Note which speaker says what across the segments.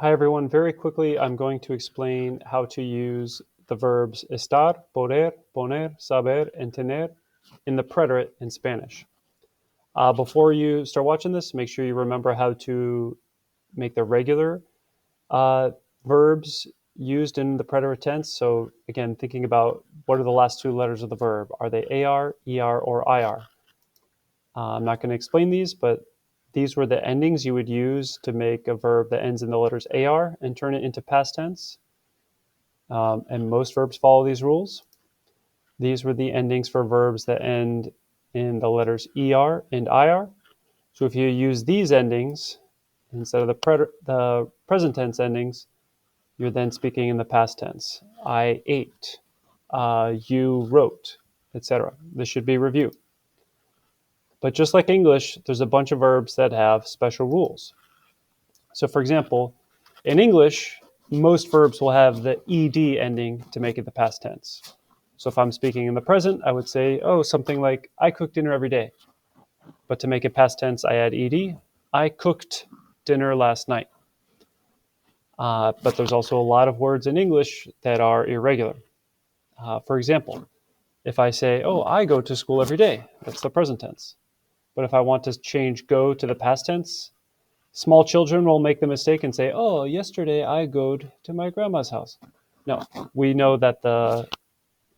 Speaker 1: Hi everyone, very quickly I'm going to explain how to use the verbs estar, poner, saber, and tener in the preterite in Spanish. Before you start watching this, make sure you remember how to make the regular verbs used in the preterite tense. So again, thinking about what are the last two letters of the verb. Are they AR, ER, or IR? I'm not going to explain these, but these were the endings you would use to make a verb that ends in the letters AR and turn it into past tense. And most verbs follow these rules. These were the endings for verbs that end in the letters ER and IR. So if you use these endings instead of the present tense endings, you're then speaking in the past tense. I ate, you wrote, etc. This should be review. But just like English, there's a bunch of verbs that have special rules. So for example, in English, most verbs will have the ed ending to make it the past tense. So if I'm speaking in the present, I would say, something like, I cook dinner every day. But to make it past tense, I add ed. I cooked dinner last night. But there's also a lot of words in English that are irregular. For example, if I say, I go to school every day, that's the present tense. But if I want to change go to the past tense, small children will make the mistake and say, yesterday I go to my grandma's house. No, we know that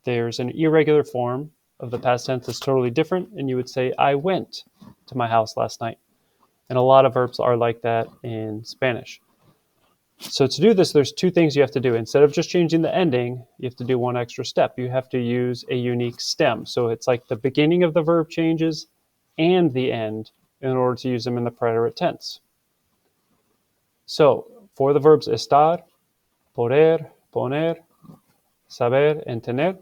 Speaker 1: there's an irregular form of the past tense that's totally different, and you would say, I went to my house last night. And a lot of verbs are like that in Spanish. So to do this, there's two things you have to do. Instead of just changing the ending, you have to do one extra step. You have to use a unique stem. So it's like the beginning of the verb changes and the end in order to use them in the preterite tense. So for the verbs estar, poner, saber, and tener,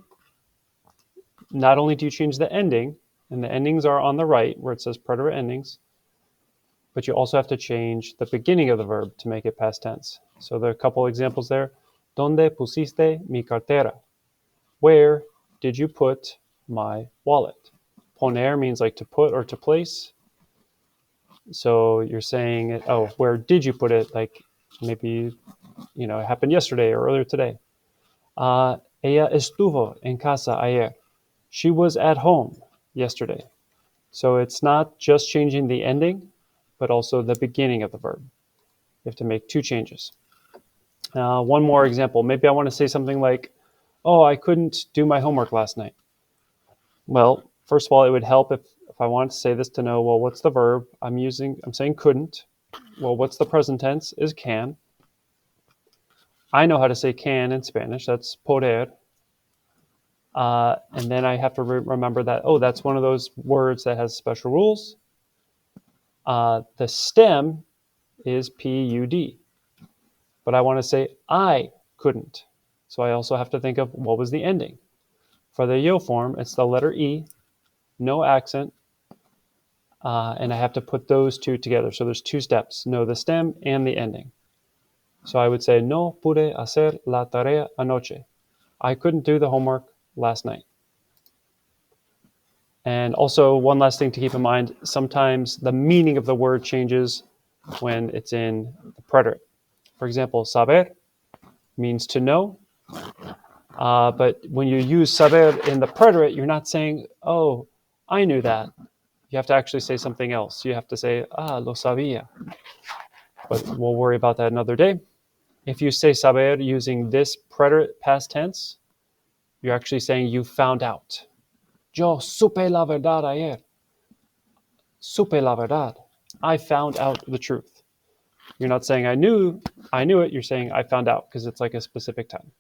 Speaker 1: not only do you change the ending, and the endings are on the right where it says preterite endings, but you also have to change the beginning of the verb to make it past tense. So there are a couple examples there. ¿Dónde pusiste mi cartera? Where did you put my wallet? Poner means like to put or to place. So you're saying, where did you put it? Like maybe, it happened yesterday or earlier today. Ella estuvo en casa ayer. She was at home yesterday. So it's not just changing the ending, but also the beginning of the verb. You have to make two changes. One more example. Maybe I want to say something like, I couldn't do my homework last night. Well, first of all, it would help if I wanted to say this to know, what's the verb I'm using? I'm saying couldn't. Well, what's the present tense is can. I know how to say can in Spanish. That's poder. And then I have to remember that, that's one of those words that has special rules. The stem is PUD. But I want to say I couldn't. So I also have to think of what was the ending. For the yo form, it's the letter E, no accent, and I have to put those two together. So there's two steps, know the stem and the ending. So I would say, no pude hacer la tarea anoche. I couldn't do the homework last night. And also one last thing to keep in mind, sometimes the meaning of the word changes when it's in the preterite. For example, saber means to know. But when you use saber in the preterite, you're not saying, I knew that. You have to actually say something else. You have to say, lo sabía. But we'll worry about that another day. If you say saber using this preterite past tense, you're actually saying you found out. Yo supe la verdad ayer. Supe la verdad. I found out the truth. You're not saying I knew it. You're saying I found out because it's like a specific time.